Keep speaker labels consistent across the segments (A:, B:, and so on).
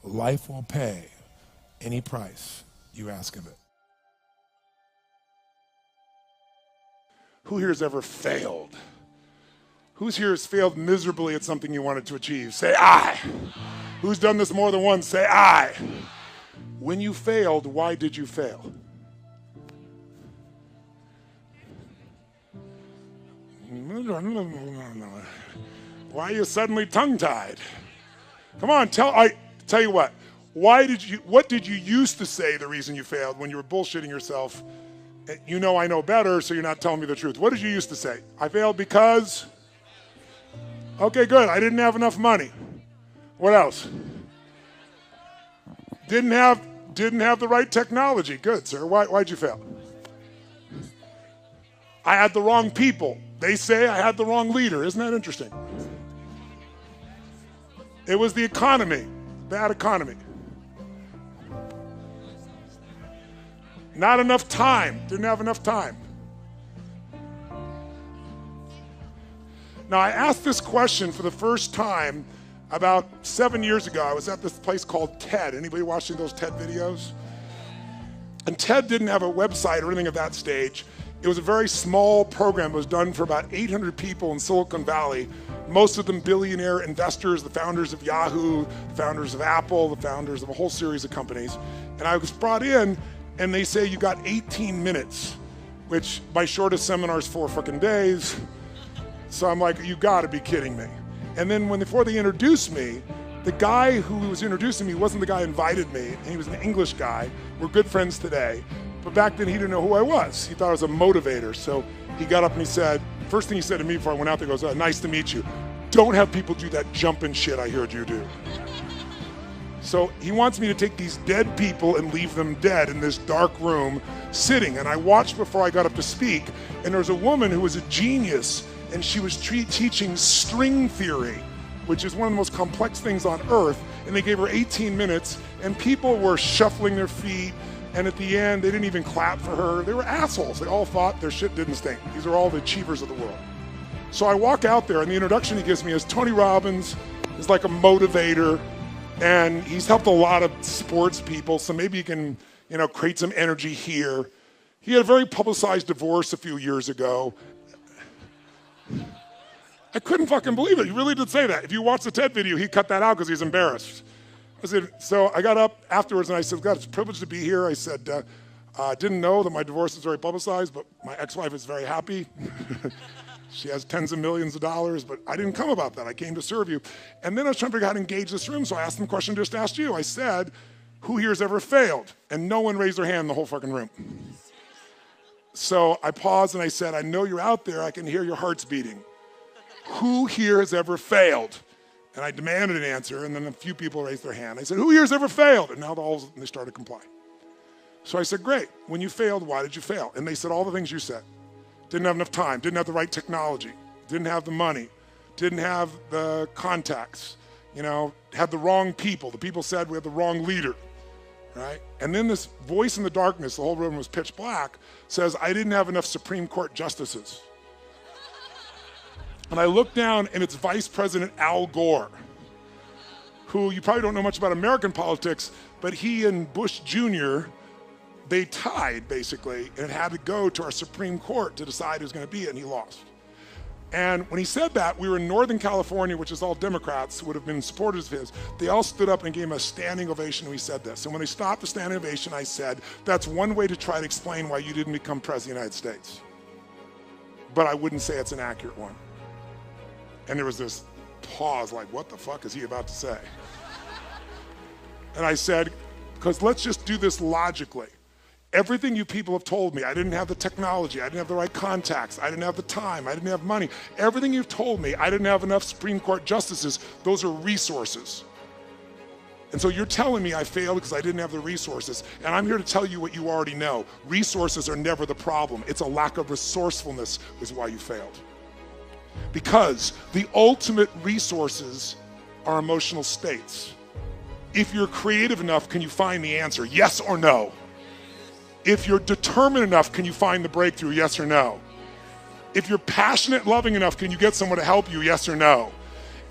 A: life will pay any price you ask of it. Who here has ever failed? Who's here has failed miserably at something you wanted to achieve? Say I. Who's done this more than once? Say I. When you failed, why did you fail? Why are you suddenly tongue-tied? Come on, tell you what. What did you used to say the reason you failed when you were bullshitting yourself? You know I know better, so you're not telling me the truth. What did you used to say? I failed because? Okay, good. I didn't have enough money. What else? Didn't have the right technology. Good, sir. Why'd you fail? I had the wrong people. They say I had the wrong leader. Isn't that interesting? It was the economy. Bad economy. Not enough time. Didn't have enough time. Now, I asked this question for the first time about 7 years ago. I was at this place called TED. Anybody watching those TED videos? And TED didn't have a website or anything at that stage. It was a very small program. It was done for about 800 people in Silicon Valley, most of them billionaire investors, the founders of Yahoo, the founders of Apple, the founders of a whole series of companies. And I was brought in, and they say you got 18 minutes, which my shortest seminar is 4 fucking days. So I'm like, you gotta be kidding me. And then before they introduced me, the guy who was introducing me wasn't the guy who invited me, and he was an English guy. We're good friends today. But back then he didn't know who I was. He thought I was a motivator. So he got up and he said, first thing he said to me before I went out there, he goes, nice to meet you. Don't have people do that jumping shit I heard you do. So he wants me to take these dead people and leave them dead in this dark room sitting. And I watched before I got up to speak, and there was a woman who was a genius, and she was teaching string theory, which is one of the most complex things on earth. And they gave her 18 minutes, and people were shuffling their feet. And at the end, they didn't even clap for her. They were assholes. They all thought their shit didn't stink. These are all the achievers of the world. So I walk out there, and the introduction he gives me is Tony Robbins is like a motivator, and he's helped a lot of sports people, so maybe he can, create some energy here. He had a very publicized divorce a few years ago. I couldn't fucking believe it. He really did say that. If you watch the TED video, he cut that out because he's embarrassed. So I got up afterwards and I said, God, it's a privilege to be here. I said, I didn't know that my divorce is very publicized, but my ex-wife is very happy. She has tens of millions of dollars, but I didn't come about that. I came to serve you. And then I was trying to figure out how to engage this room, so I asked them a question I just asked you. I said, who here has ever failed? And no one raised their hand in the whole fucking room. So I paused and I said, I know you're out there. I can hear your hearts beating. Who here has ever failed? And I demanded an answer, and then a few people raised their hand. I said, who here has ever failed? And now they started complying. So I said, great. When you failed, why did you fail? And they said all the things you said. Didn't have enough time, didn't have the right technology, didn't have the money, didn't have the contacts, had the wrong people. The people said we had the wrong leader, right? And then this voice in the darkness, the whole room was pitch black, says, I didn't have enough Supreme Court justices. And I look down, and it's Vice President Al Gore, who you probably don't know much about American politics, but he and Bush Jr., they tied, basically, and it had to go to our Supreme Court to decide who's going to be it, and he lost. And when he said that, we were in Northern California, which is all Democrats, would have been supporters of his. They all stood up and gave him a standing ovation when he said this. And when they stopped the standing ovation, I said, that's one way to try to explain why you didn't become president of the United States. But I wouldn't say it's an accurate one. And there was this pause, like, what the fuck is he about to say? And I said, because let's just do this logically. Everything you people have told me, I didn't have the technology, I didn't have the right contacts, I didn't have the time, I didn't have money. Everything you've told me, I didn't have enough Supreme Court justices, those are resources. And so you're telling me I failed because I didn't have the resources. And I'm here to tell you what you already know. Resources are never the problem. It's a lack of resourcefulness is why you failed. Because the ultimate resources are emotional states. If you're creative enough, can you find the answer? Yes or no? If you're determined enough, can you find the breakthrough? Yes or no? If you're passionate, loving enough, can you get someone to help you? Yes or no?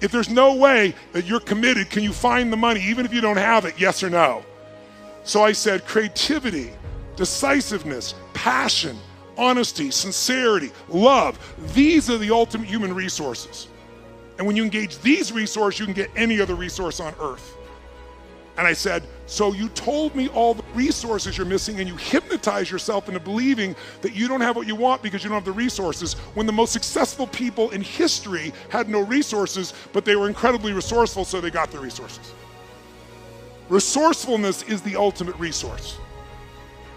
A: If there's no way that you're committed, can you find the money even if you don't have it, yes or no? So I said creativity, decisiveness, passion, honesty, sincerity, love. These are the ultimate human resources. And when you engage these resources, you can get any other resource on earth. And I said, so you told me all the resources you're missing and you hypnotize yourself into believing that you don't have what you want because you don't have the resources, when the most successful people in history had no resources, but they were incredibly resourceful, so they got the resources. Resourcefulness is the ultimate resource.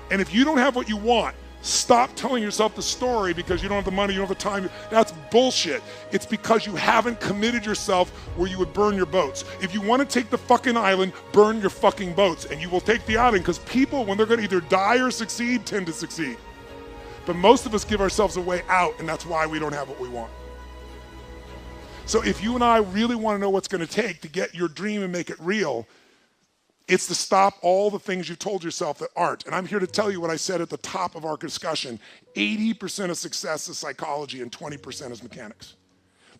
A: And if you don't have what you want, stop telling yourself the story because you don't have the money, you don't have the time. That's bullshit. It's because you haven't committed yourself where you would burn your boats. If you want to take the fucking island, burn your fucking boats, and you will take the island, because people, when they're going to either die or succeed, tend to succeed. But most of us give ourselves a way out, and that's why we don't have what we want. So if you and I really want to know what's going to take to get your dream and make it real, it's to stop all the things you've told yourself that aren't. And I'm here to tell you what I said at the top of our discussion. 80% of success is psychology and 20% is mechanics.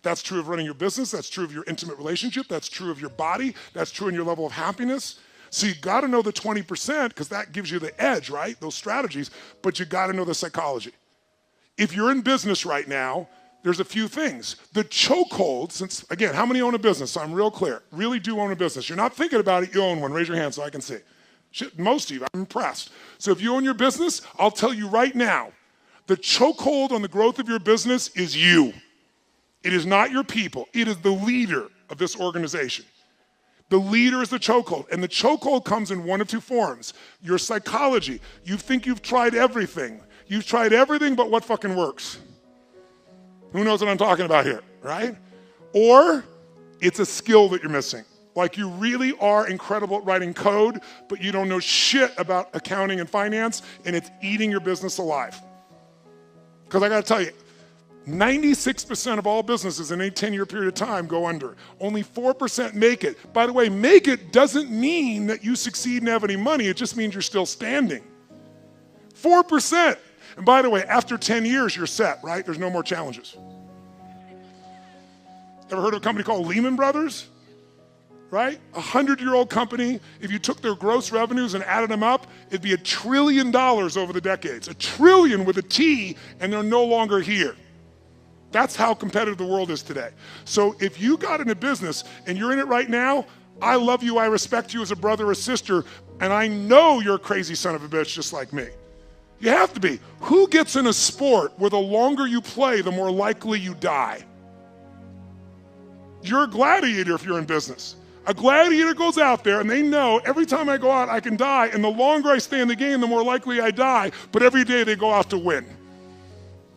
A: That's true of running your business. That's true of your intimate relationship. That's true of your body. That's true in your level of happiness. So you got to know the 20% because that gives you the edge, right? Those strategies, but you got to know the psychology. If you're in business right now, there's a few things. The chokehold, since, again, how many own a business? So I'm real clear. Really do own a business. You're not thinking about it, you own one. Raise your hand so I can see. Shit, most of you, I'm impressed. So if you own your business, I'll tell you right now, the chokehold on the growth of your business is you. It is not your people. It is the leader of this organization. The leader is the chokehold, and the chokehold comes in one of two forms. Your psychology. You think you've tried everything. You've tried everything but what fucking works. Who knows what I'm talking about here, right? Or it's a skill that you're missing. Like you really are incredible at writing code, but you don't know shit about accounting and finance, and it's eating your business alive. Because I gotta tell you, 96% of all businesses in a 10-year period of time go under. Only 4% make it. By the way, make it doesn't mean that you succeed and have any money. It just means you're still standing. 4%. And by the way, after 10 years, you're set, right? There's no more challenges. Ever heard of a company called Lehman Brothers? Right? 100-year-old company. If you took their gross revenues and added them up, it'd be $1 trillion over the decades. $1 trillion with a T, and they're no longer here. That's how competitive the world is today. So if you got in a business and you're in it right now, I love you, I respect you as a brother or sister, and I know you're a crazy son of a bitch just like me. You have to be. Who gets in a sport where the longer you play, the more likely you die? You're a gladiator if you're in business. A gladiator goes out there and they know every time I go out, I can die. And the longer I stay in the game, the more likely I die. But every day they go out to win.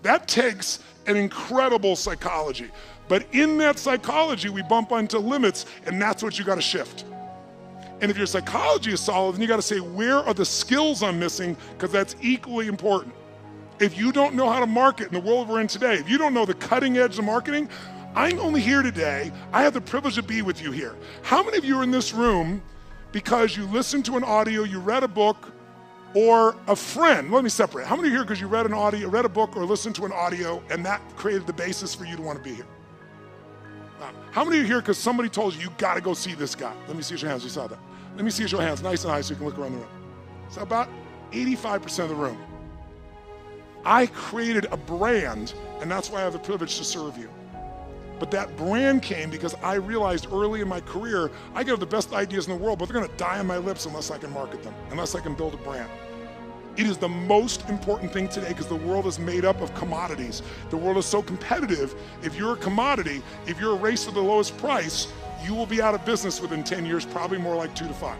A: That takes an incredible psychology. But in that psychology, we bump onto limits, and that's what you got to shift. And if your psychology is solid, then you got to say, where are the skills I'm missing? Because that's equally important. If you don't know how to market in the world we're in today, if you don't know the cutting edge of marketing, I'm only here today. I have the privilege to be with you here. How many of you are in this room because you listened to an audio, you read a book, or a friend? Let me separate. How many are here because you read an audio, read a book, or listened to an audio, and that created the basis for you to want to be here? How many are here because somebody told you, you got to go see this guy? Let me see your hands. You saw that. Let me see your hands nice and high so you can look around the room. So about 85% of the room. I created a brand, and that's why I have the privilege to serve you. But that brand came because I realized early in my career, I could have the best ideas in the world, but they're going to die on my lips unless I can market them, unless I can build a brand. It is the most important thing today because the world is made up of commodities. The world is so competitive. If you're a commodity, if you're a race to the lowest price, you will be out of business within 10 years, probably more like 2 to 5.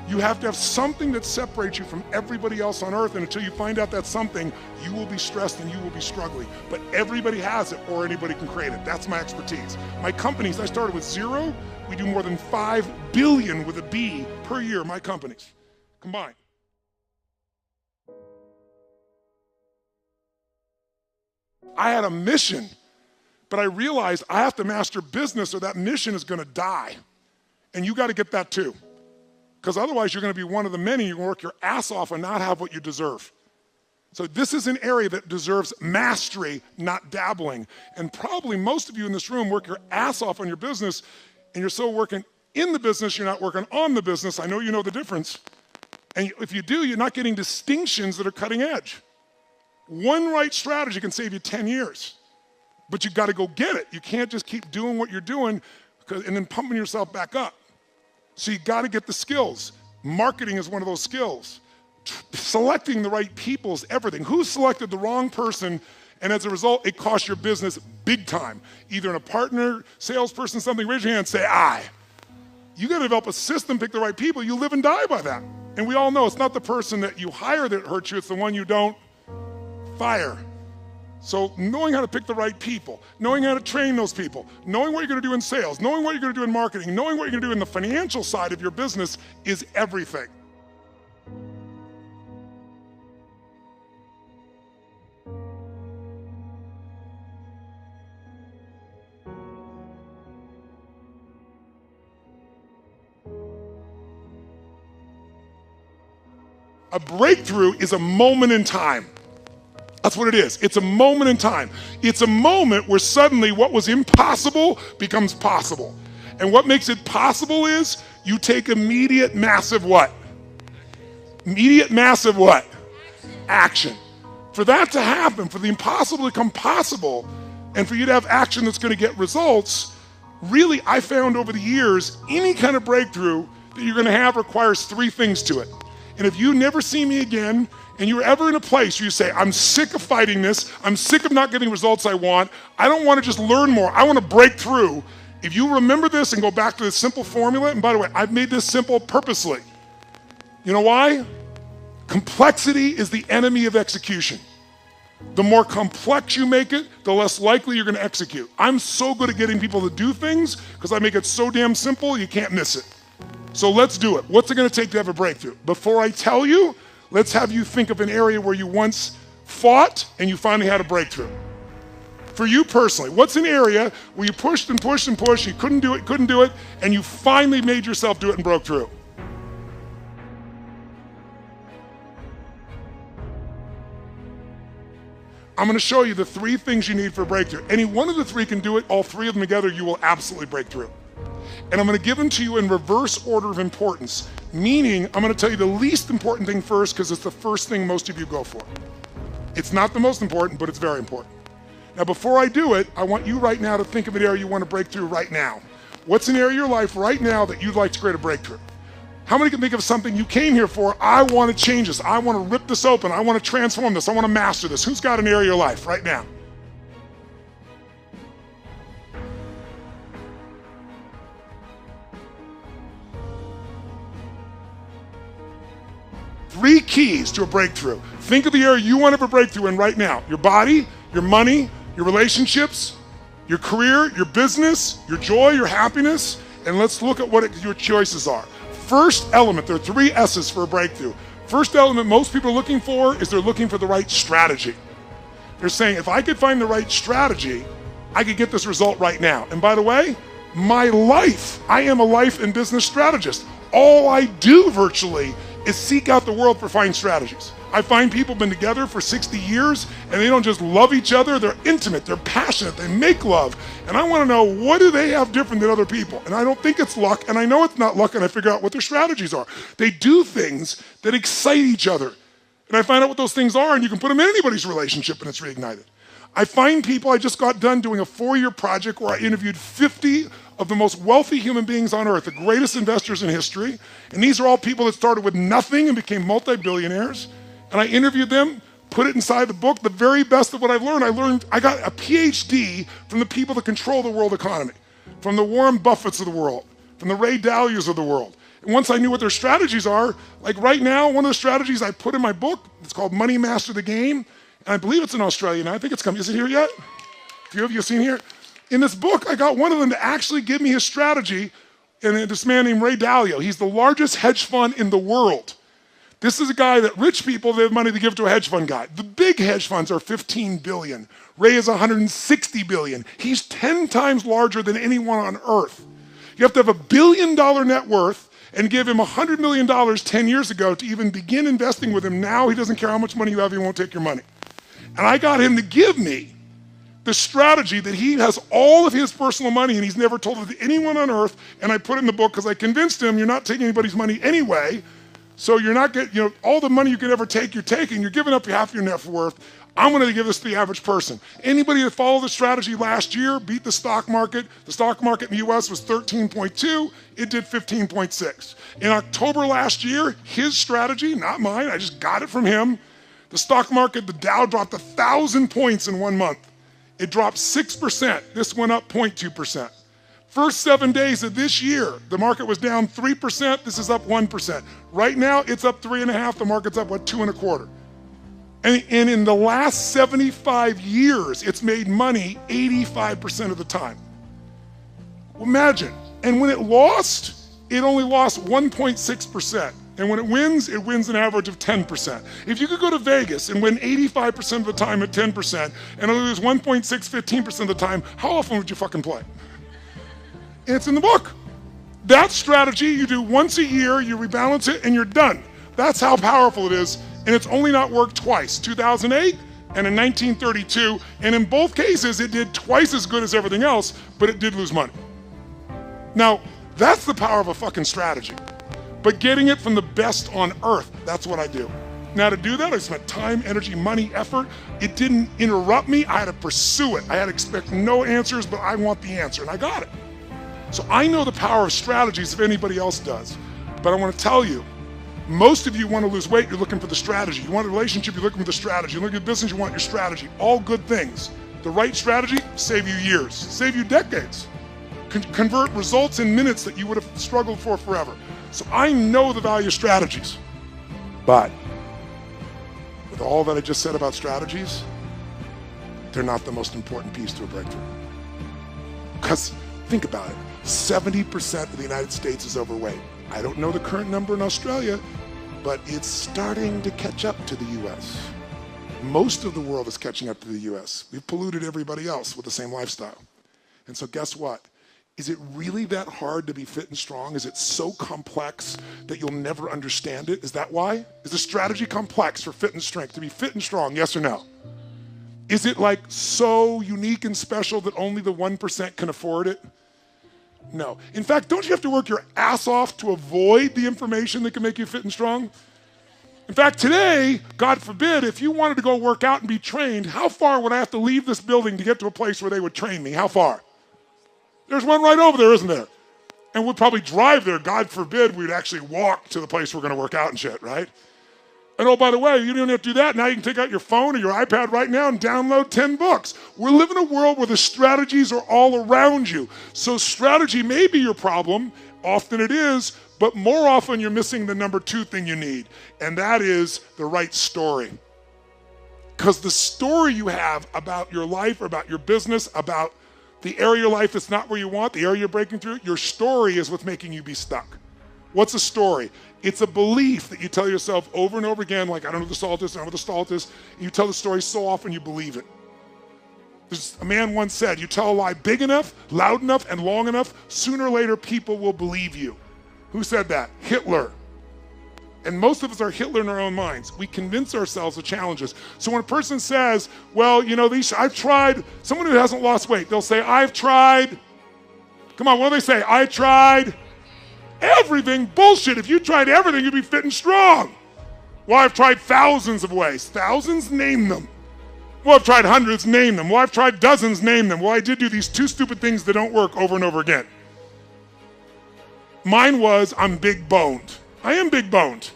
A: You have to have something that separates you from everybody else on earth, and until you find out that something, you will be stressed and you will be struggling. But everybody has it, or anybody can create it. That's my expertise. My companies, I started with 0. We do more than 5 billion with a B per year, my companies, combined. I had a mission, but I realized I have to master business or that mission is going to die. And you got to get that too. Because otherwise you're going to be one of the many, you're going to work your ass off and not have what you deserve. So this is an area that deserves mastery, not dabbling. And probably most of you in this room work your ass off on your business, and you're so working in the business, you're not working on the business. I know you know the difference. And if you do, you're not getting distinctions that are cutting edge. One right strategy can save you 10 years, but you gotta go get it. You can't just keep doing what you're doing and then pumping yourself back up. So you gotta get the skills. Marketing is one of those skills. Selecting the right people is everything. Who selected the wrong person, and as a result, it costs your business big time. Either in a partner, salesperson, something, raise your hand and say, I. You gotta develop a system, pick the right people, you live and die by that. And we all know it's not the person that you hire that hurts you, it's the one you don't fire. So knowing how to pick the right people, knowing how to train those people, knowing what you're gonna do in sales, knowing what you're gonna do in marketing, knowing what you're gonna do in the financial side of your business is everything. A breakthrough is a moment in time. That's what it is. It's a moment in time. It's a moment where suddenly what was impossible becomes possible. And what makes it possible is you take immediate massive what? Immediate massive what? Action. For that to happen, for the impossible to become possible, and for you to have action that's going to get results, really I found over the years, any kind of breakthrough that you're going to have requires three things to it. And if you never see me again, and you're ever in a place where you say, I'm sick of fighting this, I'm sick of not getting results I want, I don't want to just learn more, I want to break through. If you remember this and go back to this simple formula, and by the way, I've made this simple purposely. You know why? Complexity is the enemy of execution. The more complex you make it, the less likely you're going to execute. I'm so good at getting people to do things because I make it so damn simple, you can't miss it. So let's do it. What's it going to take to have a breakthrough? Before I tell you, let's have you think of an area where you once fought and you finally had a breakthrough. For you personally, what's an area where you pushed and pushed and pushed, you couldn't do it, and you finally made yourself do it and broke through? I'm going to show you the three things you need for a breakthrough. Any one of the three can do it, all three of them together, you will absolutely break through. And I'm going to give them to you in reverse order of importance, meaning I'm going to tell you the least important thing first because it's the first thing most of you go for. It's not the most important, but it's very important. Now, before I do it, I want you right now to think of an area you want to break through right now. What's an area of your life right now that you'd like to create a breakthrough? How many can think of something you came here for? I want to change this. I want to rip this open. I want to transform this. I want to master this. Who's got an area of your life right now? Three keys to a breakthrough. Think of the area you want to have a breakthrough in right now. Your body, your money, your relationships, your career, your business, your joy, your happiness, and let's look at what your choices are. First element, there are three S's for a breakthrough. First element most people are looking for is they're looking for the right strategy. They're saying, if I could find the right strategy, I could get this result right now. And by the way, my life, I am a life and business strategist. All I do virtually is seek out the world for fine strategies. I find people have been together for 60 years and they don't just love each other, they're intimate, they're passionate, they make love. And I want to know, what do they have different than other people? And I don't think it's luck, and I know it's not luck, and I figure out what their strategies are. They do things that excite each other. And I find out what those things are, and you can put them in anybody's relationship and it's reignited. I find people, I just got done doing a 4-year project where I interviewed 50 of the most wealthy human beings on earth, the greatest investors in history. And these are all people that started with nothing and became multi-billionaires. And I interviewed them, put it inside the book, the very best of what I've learned. I got a PhD from the people that control the world economy, from the Warren Buffetts of the world, from the Ray Dalias of the world. And once I knew what their strategies are, like right now, one of the strategies I put in my book, it's called Money Master the Game. And I believe it's in Australia now. I think it's coming. Is it here yet? A few of you have seen here? In this book, I got one of them to actually give me his strategy. And this man named Ray Dalio, he's the largest hedge fund in the world. This is a guy that rich people, they have money to give to a hedge fund guy. The big hedge funds are 15 billion. Ray is 160 billion. He's 10 times larger than anyone on earth. You have to have $1 billion net worth, and give him $100 million 10 years ago to even begin investing with him. Now he doesn't care how much money you have, he won't take your money. And I got him to give me the strategy that he has all of his personal money and he's never told it to anyone on earth, and I put it in the book because I convinced him you're not taking anybody's money anyway, so you're not getting, all the money you could ever take, you're taking, you're giving up half your net worth. I'm gonna give this to the average person. Anybody that followed the strategy last year beat the stock market. The stock market in the US was 13.2, it did 15.6. In October last year, his strategy, not mine, I just got it from him. The stock market, the Dow dropped 1,000 points in 1 month. It dropped 6%, this went up 0.2%. First 7 days of this year, the market was down 3%, this is up 1%. Right now, it's up 3.5%, the market's up, 2.25%. And in the last 75 years, it's made money 85% of the time. Imagine, and when it lost, it only lost 1.6%. And when it wins an average of 10%. If you could go to Vegas and win 85% of the time at 10% and lose 1.6, 15% of the time, how often would you fucking play? And it's in the book. That strategy you do once a year, you rebalance it, and you're done. That's how powerful it is, and it's only not worked twice, 2008 and in 1932, and in both cases it did twice as good as everything else, but it did lose money. Now, that's the power of a fucking strategy. But getting it from the best on earth, that's what I do. Now to do that, I spent time, energy, money, effort. It didn't interrupt me, I had to pursue it. I had to expect no answers, but I want the answer, and I got it. So I know the power of strategies if anybody else does. But I want to tell you, most of you want to lose weight, you're looking for the strategy. You want a relationship, you're looking for the strategy. You look at business, you want your strategy. All good things. The right strategy, save you years, save you decades. Convert results in minutes that you would have struggled for forever. So I know the value of strategies. But with all that I just said about strategies, they're not the most important piece to a breakthrough. Because think about it, 70% of the United States is overweight. I don't know the current number in Australia, but it's starting to catch up to the US. Most of the world is catching up to the US. We've polluted everybody else with the same lifestyle. And so guess what? Is it really that hard to be fit and strong? Is it so complex that you'll never understand it? Is that why? Is the strategy complex for fit and strength, to be fit and strong, yes or no? Is it like so unique and special that only the 1% can afford it? No. In fact, don't you have to work your ass off to avoid the information that can make you fit and strong? In fact, today, God forbid, if you wanted to go work out and be trained, how far would I have to leave this building to get to a place where they would train me? How far? There's one right over there, isn't there? And we'd probably drive there. God forbid we'd actually walk to the place we're going to work out and shit, right? And oh, by the way, you don't have to do that. Now you can take out your phone or your iPad right now and download 10 books. We're living in a world where the strategies are all around you. So strategy may be your problem. Often it is, but more often you're missing the number 2 thing you need, and that is the right story. Because the story you have about your life, or about your business, about the area of your life that's not where you want, the area you're breaking through, your story is what's making you be stuck. What's a story? It's a belief that you tell yourself over and over again, like, I don't know what the salt is, I don't know what the salt is. And you tell the story so often you believe it. A man once said, you tell a lie big enough, loud enough, and long enough, sooner or later people will believe you. Who said that? Hitler. And most of us are Hitler in our own minds. We convince ourselves of challenges. So when a person says, well, I've tried, someone who hasn't lost weight, they'll say, I've tried. Come on, what do they say? I tried everything. Bullshit. If you tried everything, you'd be fit and strong. Well, I've tried thousands of ways. Thousands? Name them. Well, I've tried hundreds. Name them. Well, I've tried dozens. Name them. Well, I did do these 2 stupid things that don't work over and over again. Mine was, I'm big boned. I am big boned,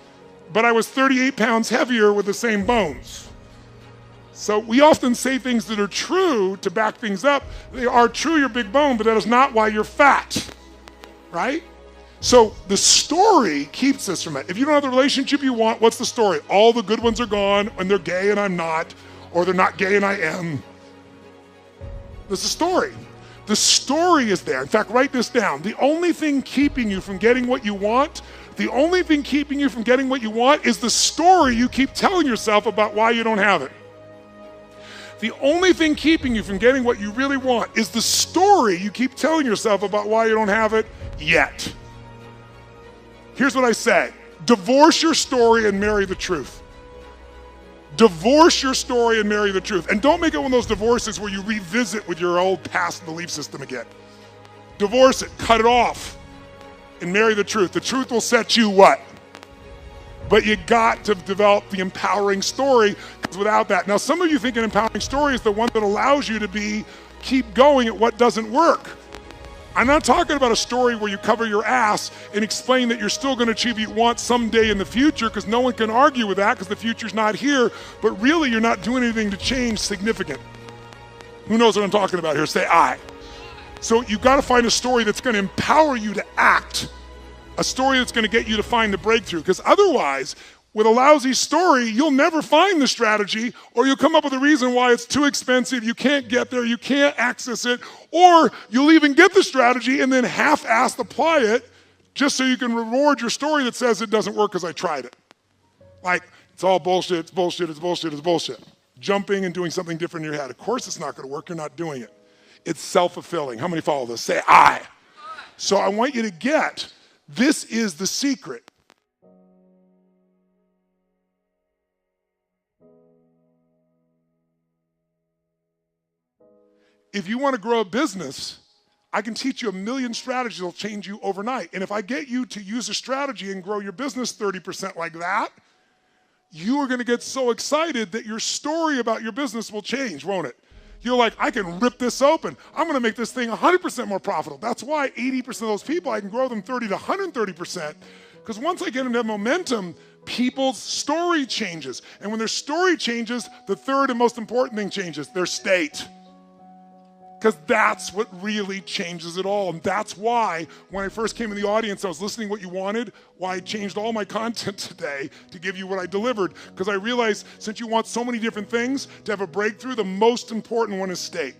A: but I was 38 pounds heavier with the same bones. So we often say things that are true to back things up. They are true, you're big boned, but that is not why you're fat, right? So the story keeps us from it. If you don't have the relationship you want, what's the story? All the good ones are gone, and they're gay and I'm not, or they're not gay and I am. That's the story. The story is there. In fact, write this down. The only thing keeping you from getting what you want, the only thing keeping you from getting what you want is the story you keep telling yourself about why you don't have it. The only thing keeping you from getting what you really want is the story you keep telling yourself about why you don't have it yet. Here's what I say. Divorce your story and marry the truth. Divorce your story and marry the truth. And don't make it one of those divorces where you revisit with your old past belief system again. Divorce it, cut it off, and marry the truth. The truth will set you what? But you got to develop the empowering story, because without that, now some of you think an empowering story is the one that allows you to keep going at what doesn't work. I'm not talking about a story where you cover your ass and explain that you're still going to achieve what you want someday in the future, because no one can argue with that because the future's not here, but really you're not doing anything to change significant. Who knows what I'm talking about here? Say I. So you got to find a story that's going to empower you to act, a story that's going to get you to find the breakthrough, because otherwise, with a lousy story, you'll never find the strategy, or you'll come up with a reason why it's too expensive, you can't get there, you can't access it, or you'll even get the strategy and then half-assed apply it just so you can reward your story that says it doesn't work because I tried it. Like, it's all bullshit, it's bullshit, it's bullshit, it's bullshit. Jumping and doing something different in your head. Of course it's not going to work, you're not doing it. It's self-fulfilling. How many follow this? Say I. So I want you to get, this is the secret. If you want to grow a business, I can teach you a million strategies that will change you overnight. And if I get you to use a strategy and grow your business 30% like that, you are going to get so excited that your story about your business will change, won't it? You're like, I can rip this open. I'm going to make this thing 100% more profitable. That's why 80% of those people, I can grow them 30 to 130%. Because once I get into momentum, people's story changes. And when their story changes, the third and most important thing changes, their state. Because that's what really changes it all. And that's why when I first came in the audience, I was listening to what you wanted, why I changed all my content today to give you what I delivered. Because I realized since you want so many different things to have a breakthrough, the most important one is state.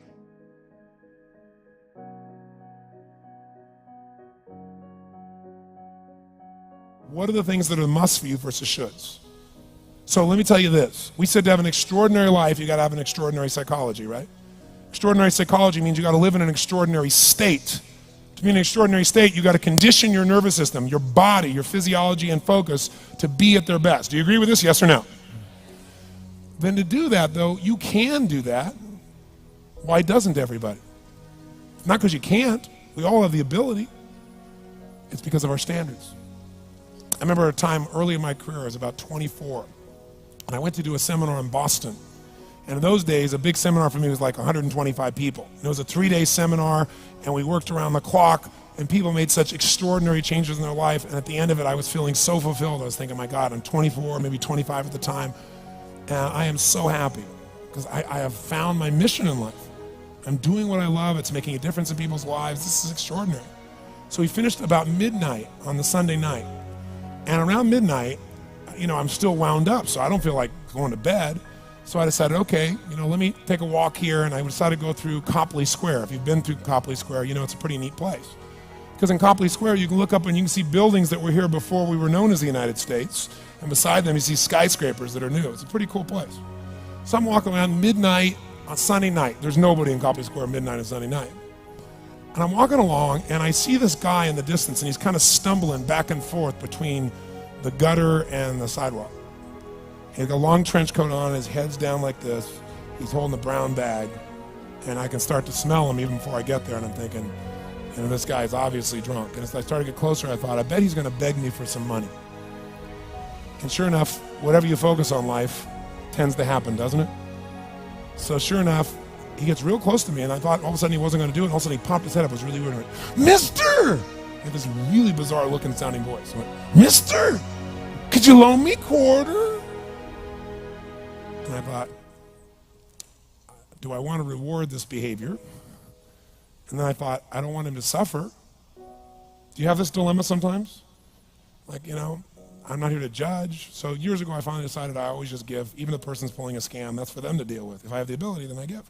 A: What are the things that are must for you versus shoulds? So let me tell you this. We said to have an extraordinary life, you got to have an extraordinary psychology, right? Extraordinary psychology means you got to live in an extraordinary state. To be in an extraordinary state, you got to condition your nervous system, your body, your physiology and focus to be at their best. Do you agree with this? Yes or no? Then to do that, though, you can do that. Why doesn't everybody? Not because you can't. We all have the ability. It's because of our standards. I remember a time early in my career, I was about 24, and I went to do a seminar in Boston. And in those days, a big seminar for me was like 125 people. And it was a 3-day seminar, and we worked around the clock, and people made such extraordinary changes in their life. And at the end of it, I was feeling so fulfilled. I was thinking, my God, I'm 24, maybe 25 at the time, and I am so happy because I have found my mission in life. I'm doing what I love. It's making a difference in people's lives. This is extraordinary. So we finished about midnight on the Sunday night. And around midnight, I'm still wound up, so I don't feel like going to bed. So I decided, okay, let me take a walk here, and I decided to go through Copley Square. If you've been through Copley Square, it's a pretty neat place. Because in Copley Square, you can look up and you can see buildings that were here before we were known as the United States, and beside them you see skyscrapers that are new. It's a pretty cool place. So I'm walking around midnight on Sunday night. There's nobody in Copley Square midnight on Sunday night. And I'm walking along, and I see this guy in the distance, and he's kind of stumbling back and forth between the gutter and the sidewalk. He's got a long trench coat on, his head's down like this. He's holding a brown bag, and I can start to smell him even before I get there, and I'm thinking, this guy's obviously drunk. And as I started to get closer, I thought, I bet he's going to beg me for some money. And sure enough, whatever you focus on life tends to happen, doesn't it? So sure enough, he gets real close to me, and I thought all of a sudden he wasn't going to do it, and all of a sudden he popped his head up. It was really weird. Mister! He had this really bizarre looking sounding voice. I went, Mister, could you loan me a quarter? And I thought, do I want to reward this behavior? And then I thought, I don't want him to suffer. Do you have this dilemma sometimes? Like, I'm not here to judge. So years ago, I finally decided I always just give. Even if the person's pulling a scam, that's for them to deal with. If I have the ability, then I give.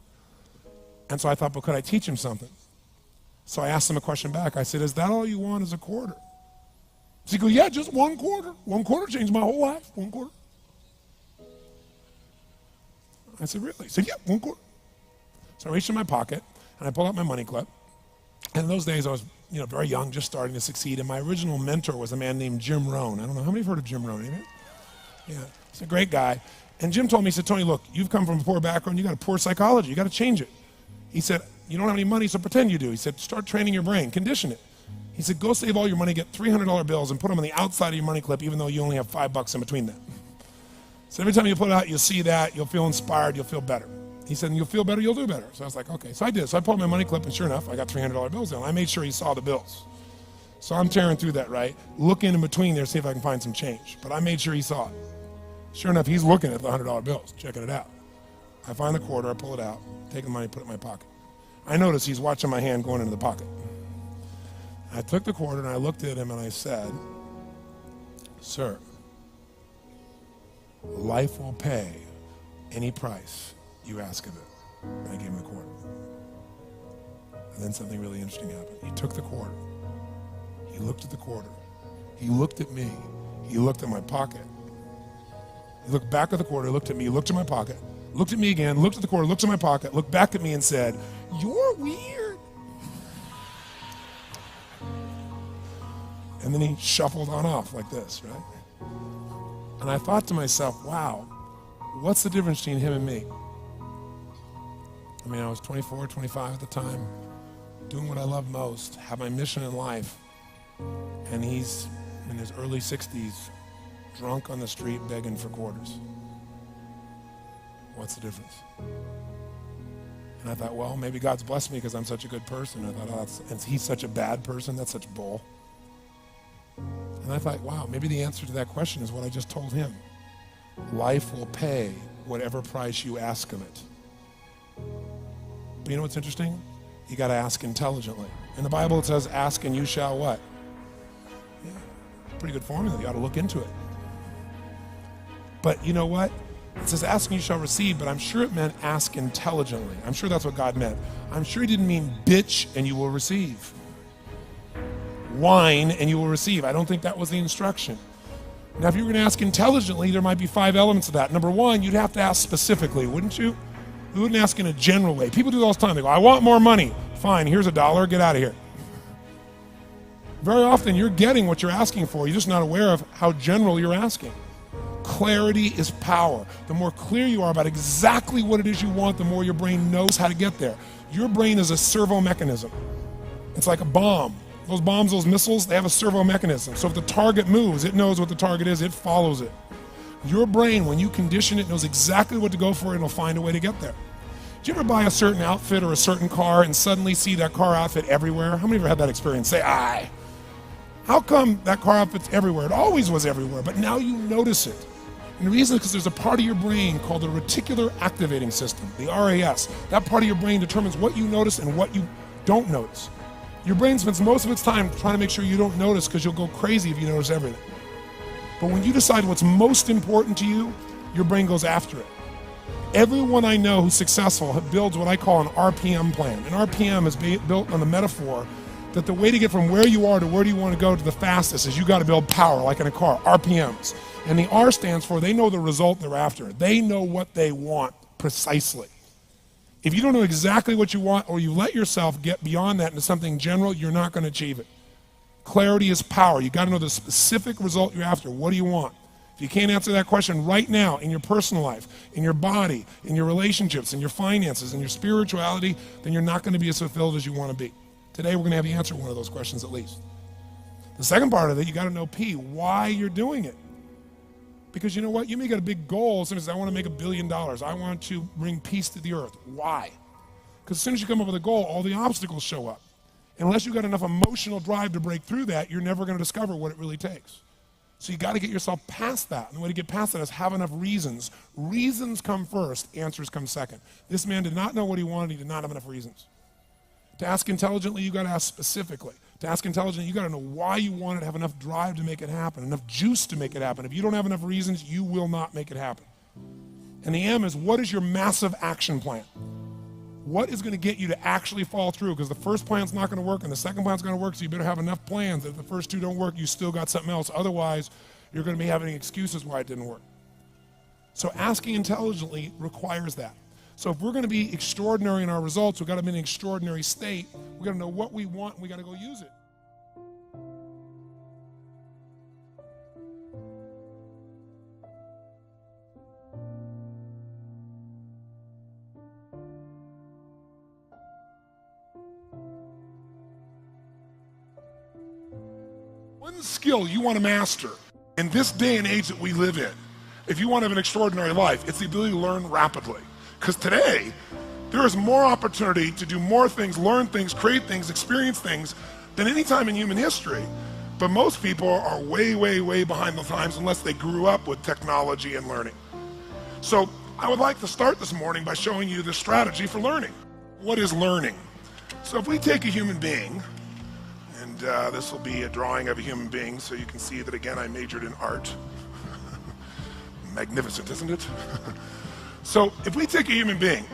A: And so I thought, but could I teach him something? So I asked him a question back. I said, is that all you want is a quarter? So he goes, yeah, just 1 quarter. 1 quarter changed my whole life. 1 quarter. I said, really? He said, yeah, 1 quarter. So I reached in my pocket, and I pulled out my money clip, And in those days I was very young, just starting to succeed. And my original mentor was a man named Jim Rohn. I don't know, how many have heard of Jim Rohn? Anybody? Yeah, he's a great guy. And Jim told me, he said, Tony, look, you've come from a poor background, you got a poor psychology, you got to change it. He said, you don't have any money, so pretend you do. He said, start training your brain, condition it. He said, go save all your money, get $300 bills and put them on the outside of your money clip, even though you only have $5 in between them. So every time you put it out, you'll see that, you'll feel inspired, you'll feel better. He said, and you'll feel better, you'll do better. So I was like, okay. So I did. So I pulled my money clip, and sure enough, I got $300 bills in. I made sure he saw the bills. So I'm tearing through that, right? Looking in between there, see if I can find some change. But I made sure he saw it. Sure enough, he's looking at the $100 bills, checking it out. I find the quarter, I pull it out, take the money, put it in my pocket. I notice he's watching my hand going into the pocket. I took the quarter and I looked at him and I said, sir, life will pay any price you ask of it. And I gave him the quarter. And then something really interesting happened. He took the quarter. He looked at the quarter. He looked at me. He looked at my pocket. He looked back at the quarter, looked at me, looked at my pocket, looked at me again, looked at the quarter, looked at my pocket, looked back at me and said, you're weird. And then he shuffled on off like this, right? And I thought to myself, wow, what's the difference between him and me? I mean, I was 24, 25 at the time, doing what I love most, have my mission in life, and he's in his early 60s, drunk on the street begging for quarters. What's the difference? And I thought, well, maybe God's blessed me because I'm such a good person. I thought, and he's such a bad person, that's such bull. And I thought, wow, maybe the answer to that question is what I just told him. Life will pay whatever price you ask of it. But you know what's interesting? You got to ask intelligently. In the Bible it says, ask and you shall what? Yeah, pretty good formula. You ought to look into it. But you know what? It says ask and you shall receive, but I'm sure it meant ask intelligently. I'm sure that's what God meant. I'm sure he didn't mean bitch and you will receive. Whine and you will receive. I don't think that was the instruction. Now, if you were going to ask intelligently, there might be 5 elements of that. Number one, you'd have to ask specifically, wouldn't you? You wouldn't ask in a general way. People do that all the time. They go, I want more money. Fine, here's $1, get out of here. Very often you're getting what you're asking for. You're just not aware of how general you're asking. Clarity is power. The more clear you are about exactly what it is you want, the more your brain knows how to get there. Your brain is a servo mechanism. It's like a bomb. Those bombs, those missiles, they have a servo mechanism. So if the target moves, it knows what the target is, it follows it. Your brain, when you condition it, knows exactly what to go for and it'll find a way to get there. Do you ever buy a certain outfit or a certain car and suddenly see that car outfit everywhere? How many of you have had that experience? Say, aye. How come that car outfit's everywhere? It always was everywhere, but now you notice it. And the reason is because there's a part of your brain called the reticular activating system, the RAS. That part of your brain determines what you notice and what you don't notice. Your brain spends most of its time trying to make sure you don't notice because you'll go crazy if you notice everything. But when you decide what's most important to you, your brain goes after it. Everyone I know who's successful builds what I call an RPM plan. An RPM is built on the metaphor that the way to get from where you are to where do you want to go to the fastest is you got to build power, like in a car, RPMs. And the R stands for they know the result they're after. They know what they want precisely. If you don't know exactly what you want or you let yourself get beyond that into something general, you're not going to achieve it. Clarity is power. You got to know the specific result you're after. What do you want? If you can't answer that question right now in your personal life, in your body, in your relationships, in your finances, in your spirituality, then you're not going to be as fulfilled as you want to be. Today we're going to have you answer one of those questions at least. The second part of it, you got to know P, why you're doing it. Because you know what? You may get a big goal. Somebody says, I want to make $1 billion. I want to bring peace to the earth. Why? Because as soon as you come up with a goal, all the obstacles show up. Unless you've got enough emotional drive to break through that, you're never going to discover what it really takes. So you got to get yourself past that. And the way to get past that is have enough reasons. Reasons come first, answers come second. This man did not know what he wanted. He did not have enough reasons. To ask intelligently, you got to ask specifically. To ask intelligently, you got to know why you want it, have enough drive to make it happen, enough juice to make it happen. If you don't have enough reasons, you will not make it happen. And the M is, what is your massive action plan? What is going to get you to actually fall through? Because the first plan's not going to work and the second plan's going to work, so you better have enough plans that if the first two don't work, you still got something else. Otherwise, you're going to be having excuses why it didn't work. So asking intelligently requires that.
B: So if we're going to be extraordinary in our results, we've got to be in an extraordinary state. We've got to know what we want, and we got to go use it. One skill you want to master in this day and age that we live in, if you want to have an extraordinary life, it's the ability to learn rapidly. Because today, there is more opportunity to do more things, learn things, create things, experience things than any time in human history. But most people are way, way, way behind the times unless they grew up with technology and learning. So I would like to start this morning by showing you the strategy for learning. What is learning? So if we take a human being, and this will be a drawing of a human being so you can see that again I majored in art. Magnificent, isn't it? So if we take a human being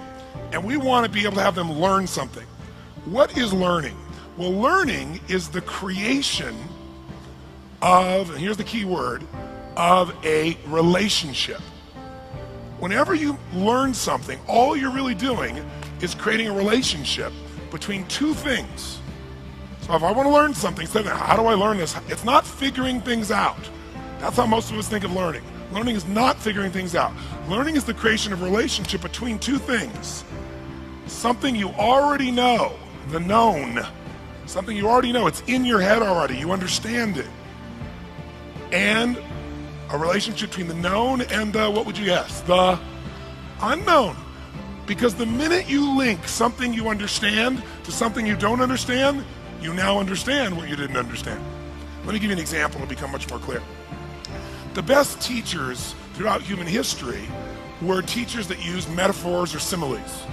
B: and we want to be able to have them learn something, what is learning? Well, learning is the creation of, and here's the key word, of a relationship. Whenever you learn something, all you're really doing is creating a relationship between two things. So if I want to learn something, say, how do I learn this? It's not figuring things out. That's how most of us think of learning. Learning is not figuring things out. Learning is the creation of a relationship between two things. Something you already know, the known. Something you already know, it's in your head already, you understand it. And a relationship between the known and the, what would you guess? The unknown. Because the minute you link something you understand to something you don't understand, you now understand what you didn't understand. Let me give you an example to become much more clear. The best teachers throughout human history were teachers that used metaphors or similes.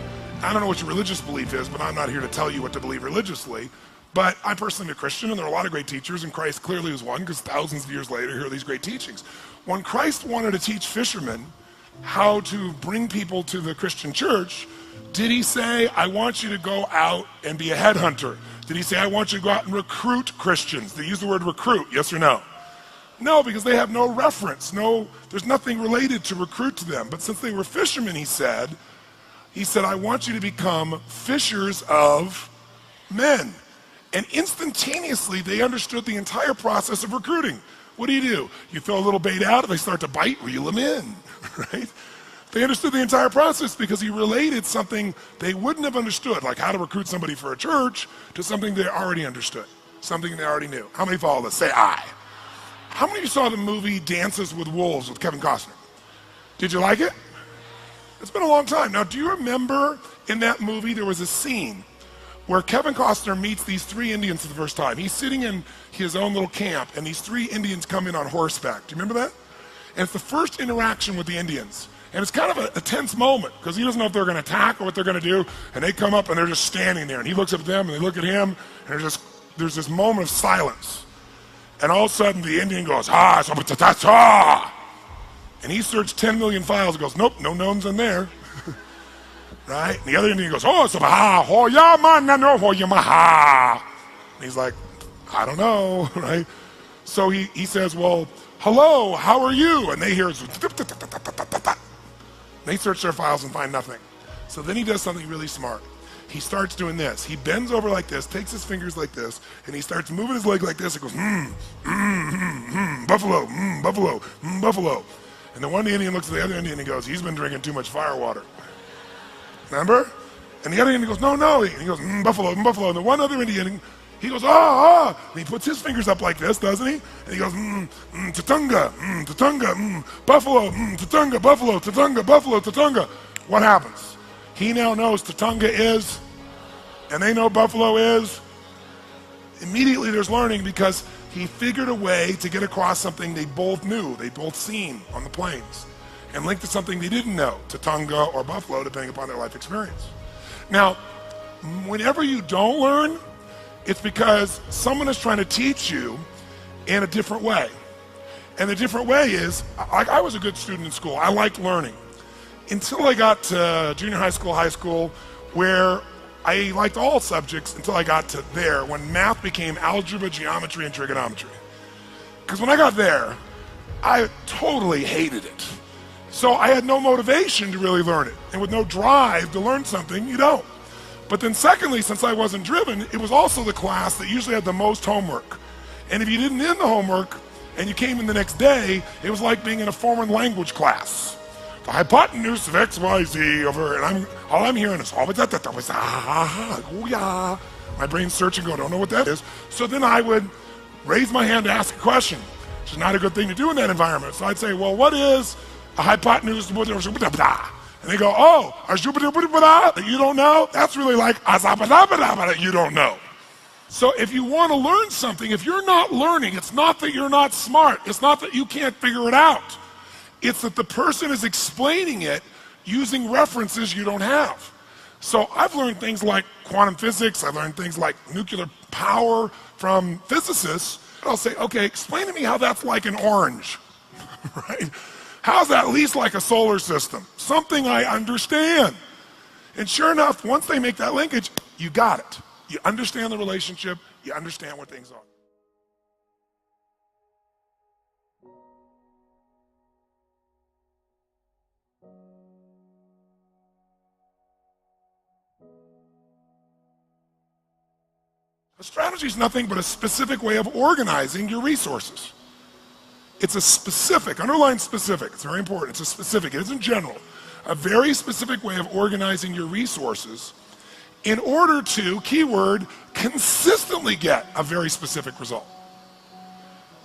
B: I don't know what your religious belief is, but I'm not here to tell you what to believe religiously. But I'm personally a Christian, and there are a lot of great teachers, and Christ clearly was one, because thousands of years later, here are these great teachings. When Christ wanted to teach fishermen how to bring people to the Christian church, did he say, I want you to go out and be a headhunter? Did he say, I want you to go out and recruit Christians? Did he use the word recruit, yes or no? No, because they have no reference. There's nothing related to recruit to them. But since they were fishermen, he said, I want you to become fishers of men. And instantaneously, they understood the entire process of recruiting. What do? You throw a little bait out, and they start to bite, reel them in, right? They understood the entire process because he related something they wouldn't have understood, like how to recruit somebody for a church, to something they already understood, something they already knew. How many follow this? Say aye. How many of you saw the movie Dances with Wolves with Kevin Costner? Did you like it? It's been a long time. Now, do you remember in that movie there was a scene where Kevin Costner meets these three Indians for the first time? He's sitting in his own little camp, and these three Indians come in on horseback. Do you remember that? And it's the first interaction with the Indians. And it's kind of a tense moment, because he doesn't know if they're going to attack or what they're going to do. And they come up, and they're just standing there. And he looks up at them, and they look at him, and there's this moment of silence. And all of a sudden, the Indian goes, and he searched 10 million files and goes, nope, no knowns in there. Right? And the other Indian goes, and he's like, I don't know, right? So he says, well, hello, how are you? And they hear, they search their files and find nothing. So then he does something really smart. He starts doing this. He bends over like this, takes his fingers like this, and he starts moving his leg like this. It goes, buffalo, buffalo, buffalo. And the one Indian looks at the other Indian and he goes, he's been drinking too much firewater. Remember? And the other Indian goes, no. And he goes, buffalo, buffalo. And the one other Indian, he goes, And he puts his fingers up like this, doesn't he? And he goes, tatunga, tatunga, buffalo, tatunga, buffalo, tatunga, buffalo, tatunga. What happens? He now knows tatunga is, and they know buffalo is. Immediately there's learning, because he figured a way to get across something they both knew, they both seen on the plains, and linked to something they didn't know, tatunga or buffalo, depending upon their life experience. Now, whenever you don't learn, it's because someone is trying to teach you in a different way. And the different way is, I was a good student in school. I liked learning. Until I got to junior high school, where I liked all subjects until I got to there, when math became algebra, geometry, and trigonometry. Because when I got there, I totally hated it. So I had no motivation to really learn it. And with no drive to learn something, you don't. But then secondly, since I wasn't driven, it was also the class that usually had the most homework. And if you didn't end the homework and you came in the next day, it was like being in a foreign language class. The hypotenuse of XYZ over, and all I'm hearing is, my brain's searching, going, I don't know what that is. So then I would raise my hand to ask a question, which is not a good thing to do in that environment. So I'd say, well, what is a hypotenuse? And they go, oh, that you don't know? That's really like that you don't know. So if you want to learn something, if you're not learning, it's not that you're not smart. It's not that you can't figure it out. It's that the person is explaining it using references you don't have. So I've learned things like quantum physics. I've learned things like nuclear power from physicists. I'll say, okay, explain to me how that's like an orange, right? How's that at least like a solar system? Something I understand. And sure enough, once they make that linkage, you got it. You understand the relationship. You understand what things are. A strategy is nothing but a specific way of organizing your resources. It's a specific, underline specific, it's very important, it's a specific, it isn't general. A very specific way of organizing your resources in order to, keyword, consistently get a very specific result.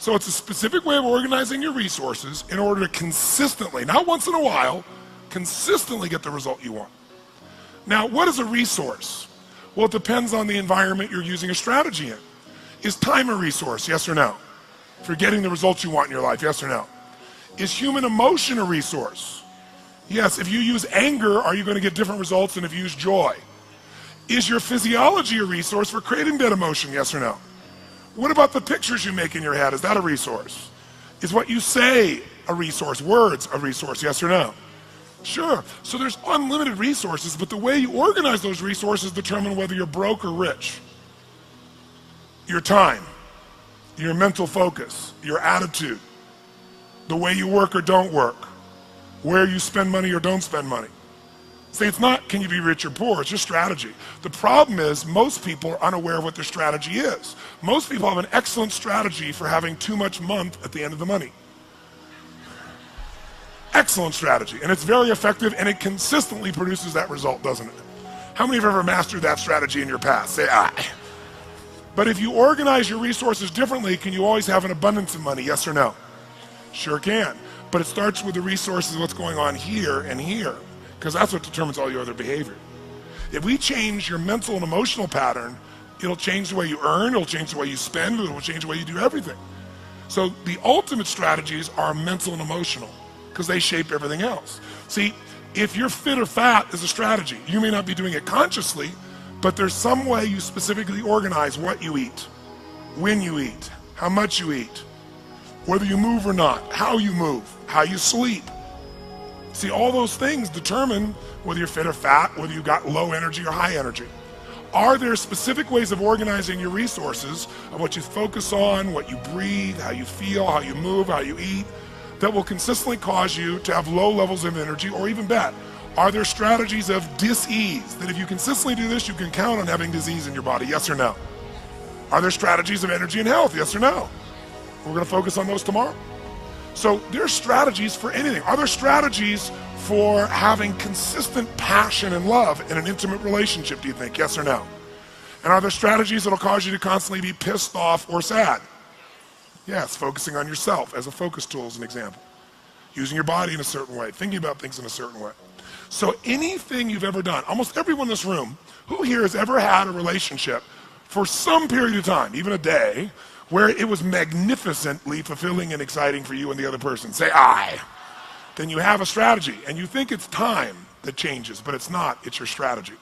B: So it's a specific way of organizing your resources in order to consistently, not once in a while, consistently get the result you want. Now, what is a resource? Well, it depends on the environment you're using a strategy in. Is time a resource, yes or no? For getting the results you want in your life, yes or no? Is human emotion a resource? Yes, if you use anger, are you going to get different results than if you use joy? Is your physiology a resource for creating that emotion, yes or no? What about the pictures you make in your head? Is that a resource? Is what you say a resource? Words a resource, yes or no? Sure, so there's unlimited resources, but the way you organize those resources determine whether you're broke or rich. Your time, your mental focus, your attitude, the way you work or don't work, where you spend money or don't spend money. See, it's not can you be rich or poor, it's just strategy. The problem is most people are unaware of what their strategy is. Most people have an excellent strategy for having too much month at the end of the money. Excellent strategy, and it's very effective, and it consistently produces that result, doesn't it? How many have ever mastered that strategy in your past? Say aye. But if you organize your resources differently, can you always have an abundance of money, yes or no? Sure can, but it starts with the resources, what's going on here and here, because that's what determines all your other behavior. If we change your mental and emotional pattern, it'll change the way you earn, it'll change the way you spend, it'll change the way you do everything. So the ultimate strategies are mental and emotional, because they shape everything else. See, if you're fit or fat is a strategy. You may not be doing it consciously, but there's some way you specifically organize what you eat, when you eat, how much you eat, whether you move or not, how you move, how you sleep. See, all those things determine whether you're fit or fat, whether you've got low energy or high energy. Are there specific ways of organizing your resources, of what you focus on, what you breathe, how you feel, how you move, how you eat, that will consistently cause you to have low levels of energy, or even bad? Are there strategies of dis-ease, that if you consistently do this, you can count on having disease in your body, yes or no? Are there strategies of energy and health, yes or no? We're going to focus on those tomorrow. So there's strategies for anything. Are there strategies for having consistent passion and love in an intimate relationship, do you think, yes or no? And are there strategies that'll cause you to constantly be pissed off or sad? Yes, focusing on yourself as a focus tool is an example. Using your body in a certain way, thinking about things in a certain way. So anything you've ever done, almost everyone in this room, who here has ever had a relationship for some period of time, even a day, where it was magnificently fulfilling and exciting for you and the other person? Say aye. Then you have a strategy, and you think it's time that changes, but it's not, it's your strategy.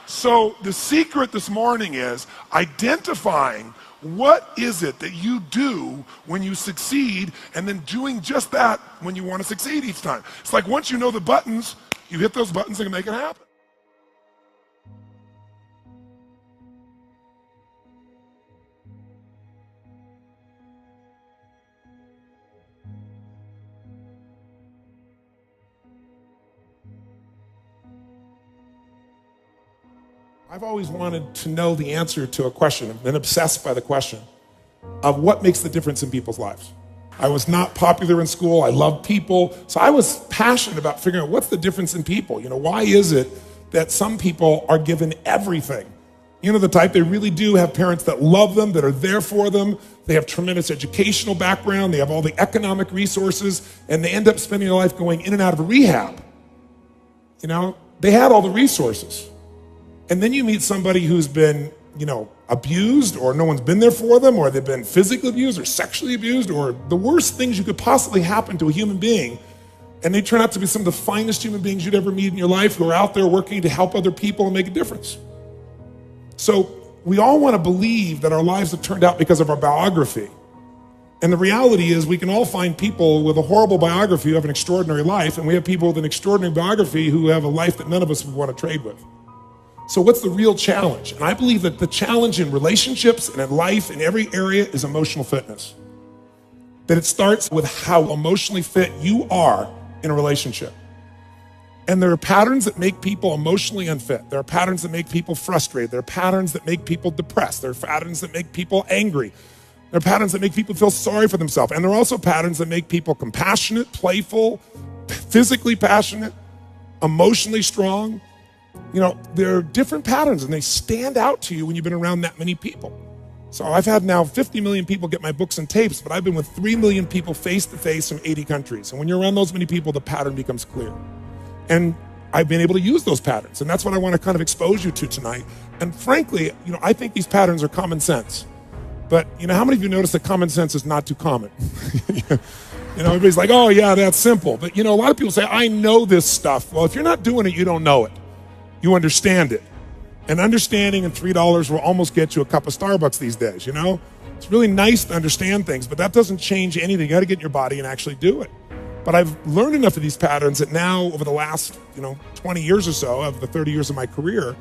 B: So the secret this morning is identifying what is it that you do when you succeed, and then doing just that when you want to succeed each time. It's like once you know the buttons, you hit those buttons and can make it happen. I've always wanted to know the answer to a question. I've been obsessed by the question of what makes the difference in people's lives. I was not popular in school. I loved people. So I was passionate about figuring out what's the difference in people. Why is it that some people are given everything? The type, they really do have parents that love them, that are there for them. They have tremendous educational background. They have all the economic resources, and they end up spending their life going in and out of rehab. They had all the resources. And then you meet somebody who's been, abused, or no one's been there for them, or they've been physically abused or sexually abused, or the worst things you could possibly happen to a human being. And they turn out to be some of the finest human beings you'd ever meet in your life, who are out there working to help other people and make a difference. So we all want to believe that our lives have turned out because of our biography. And the reality is we can all find people with a horrible biography who have an extraordinary life, and we have people with an extraordinary biography who have a life that none of us would want to trade with. So what's the real challenge? And I believe that the challenge in relationships and in life in every area is emotional fitness. That it starts with how emotionally fit you are in a relationship. And there are patterns that make people emotionally unfit. There are patterns that make people frustrated. There are patterns that make people depressed. There are patterns that make people angry. There are patterns that make people feel sorry for themselves. And there are also patterns that make people compassionate, playful, physically passionate, emotionally strong. There are different patterns, and they stand out to you when you've been around that many people. So I've had now 50 million people get my books and tapes, but I've been with 3 million people face to face from 80 countries. And when you're around those many people, the pattern becomes clear. And I've been able to use those patterns. And that's what I want to kind of expose you to tonight. And frankly, I think these patterns are common sense. But how many of you notice that common sense is not too common? Everybody's like, oh yeah, that's simple. But a lot of people say, I know this stuff. Well, if you're not doing it, you don't know it. You understand it. And understanding and $3 will almost get you a cup of Starbucks these days, It's really nice to understand things, but that doesn't change anything. You got to get in your body and actually do it. But I've learned enough of these patterns that now, over the last 20 years or so of the 30 years of my career,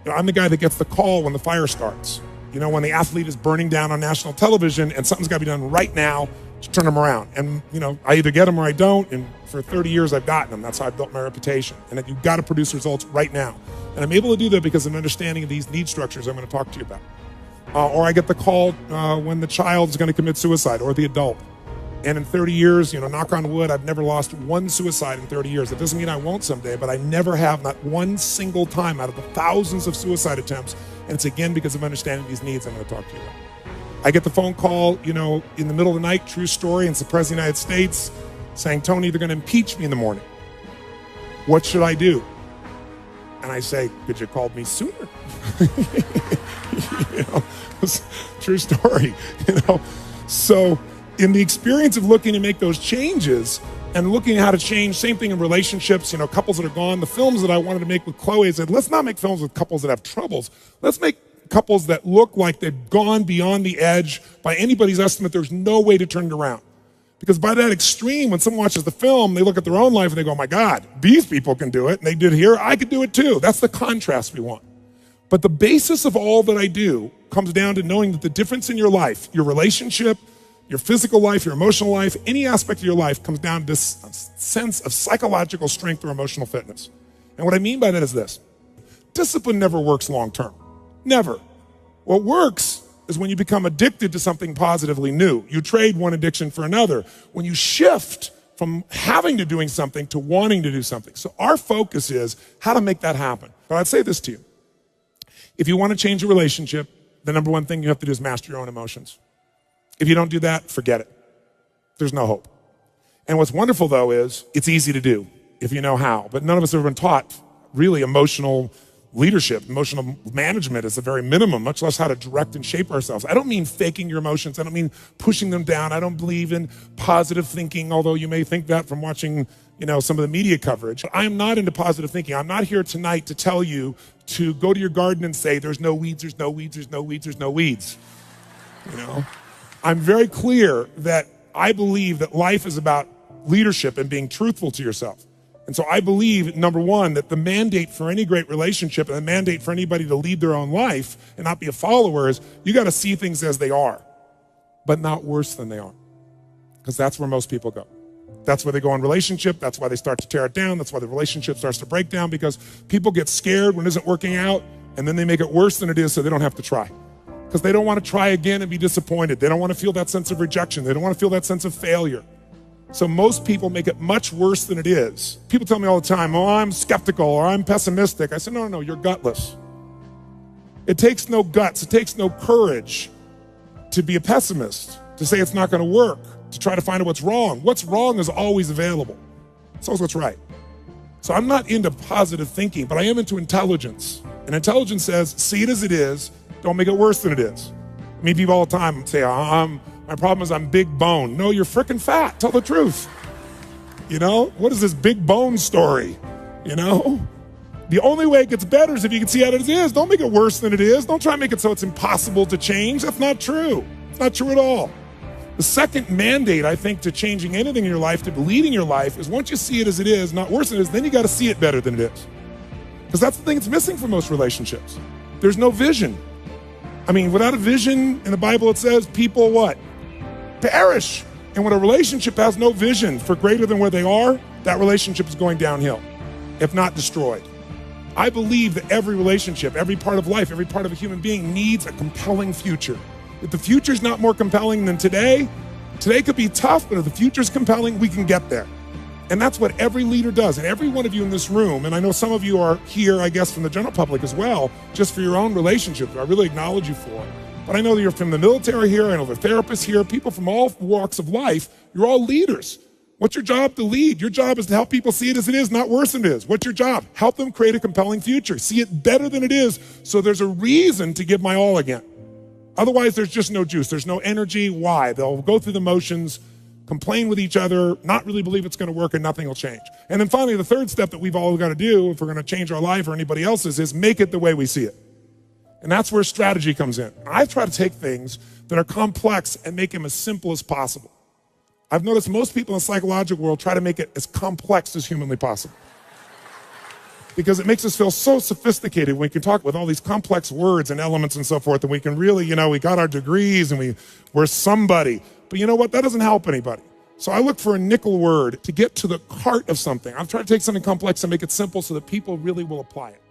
B: I'm the guy that gets the call when the fire starts. When the athlete is burning down on national television and something's got to be done right now to turn them around. And, I either get them or I don't. And for 30 years, I've gotten them. That's how I've built my reputation. And that you've got to produce results right now. And I'm able to do that because of an understanding of these need structures I'm going to talk to you about. Or I get the call when the child is going to commit suicide, or the adult. And in 30 years, knock on wood, I've never lost one suicide in 30 years. That doesn't mean I won't someday, but I never have, not one single time out of the thousands of suicide attempts. And it's again because of understanding these needs I'm going to talk to you about. I get the phone call, in the middle of the night, true story, and it's the President of the United States saying, Tony, they're going to impeach me in the morning. What should I do? And I say, could you have called me sooner? True story, So in the experience of looking to make those changes and looking at how to change, same thing in relationships, couples that are gone, the films that I wanted to make with Chloe, I said, let's not make films with couples that have troubles. Let's make couples that look like they've gone beyond the edge. By anybody's estimate, there's no way to turn it around. Because by that extreme, when someone watches the film, they look at their own life and they go, oh my God, these people can do it. And they did here, I could do it too. That's the contrast we want. But the basis of all that I do comes down to knowing that the difference in your life, your relationship, your physical life, your emotional life, any aspect of your life comes down to this sense of psychological strength or emotional fitness. And what I mean by that is this. Discipline never works long term. Never. What works is when you become addicted to something positively new. You trade one addiction for another. When you shift from having to doing something to wanting to do something. So our focus is how to make that happen. But I'd say this to you. If you want to change a relationship, the number one thing you have to do is master your own emotions. If you don't do that, forget it. There's no hope. And what's wonderful, though, is it's easy to do if you know how. But none of us have ever been taught really emotional leadership, emotional management is the very minimum, much less how to direct and shape ourselves. I don't mean faking your emotions. I don't mean pushing them down. I don't believe in positive thinking, although you may think that from watching, some of the media coverage. I am not into positive thinking. I'm not here tonight to tell you to go to your garden and say, there's no weeds, there's no weeds, there's no weeds, there's no weeds. I'm very clear that I believe that life is about leadership and being truthful to yourself. And so I believe, number one, that the mandate for any great relationship and the mandate for anybody to lead their own life and not be a follower is you got to see things as they are, but not worse than they are. Because that's where most people go. That's where they go in relationship. That's why they start to tear it down. That's why the relationship starts to break down, because people get scared when it isn't working out
A: and then they make it worse than it is so they don't have to try. Because they don't want to try again and be disappointed. They don't want to feel that sense of rejection. They don't want to feel that sense of failure. So most people make it much worse than it is. People tell me all the time, oh, I'm skeptical or I'm pessimistic. I say, no, you're gutless. It takes no guts, it takes no courage to be a pessimist, to say it's not going to work, to try to find out what's wrong. What's wrong is always available. It's always what's right. So I'm not into positive thinking, but I am into intelligence. And intelligence says, see it as it is, don't make it worse than it is. I mean, people all the time say, my problem is I'm big bone. No, you're freaking fat. Tell the truth. You know, what is this big bone story? You know, the only way it gets better is if you can see it as it is. Don't make it worse than it is. Don't try to make it so it's impossible to change. That's not true. It's not true at all. The second mandate, I think, to changing anything in your life, to leading your life, is once you see it as it is, not worse than it is, then you got to see it better than it is. Because that's the thing that's missing from most relationships. There's no vision. I mean, without a vision, in the Bible it says people what? Perish. And when a relationship has no vision for greater than where they are, that relationship is going downhill, if not destroyed. I believe that every relationship, every part of life, every part of a human being needs a compelling future. If the future's not more compelling than today could be tough, but if the future's compelling, we can get there. And that's what every leader does. And every one of you in this room, and I know some of you are here, I guess, from the general public as well, just for your own relationships, I really acknowledge you for it. But I know that you're from the military here, I know the therapists here, people from all walks of life, you're all leaders. What's your job? To lead. Your job is to help people see it as it is, not worse than it is. What's your job? Help them create a compelling future. See it better than it is, so there's a reason to give my all again. Otherwise, there's just no juice. There's no energy. Why? They'll go through the motions, complain with each other, not really believe it's going to work, and nothing will change. And then finally, the third step that we've all got to do if we're going to change our life or anybody else's is make it the way we see it. And that's where strategy comes in. I try to take things that are complex and make them as simple as possible. I've noticed most people in the psychological world try to make it as complex as humanly possible. Because it makes us feel so sophisticated when we can talk with all these complex words and elements and so forth, and we can really, we got our degrees and we're somebody. But you know what? That doesn't help anybody. So I look for a nickel word to get to the heart of something. I'm trying to take something complex and make it simple so that people really will apply it.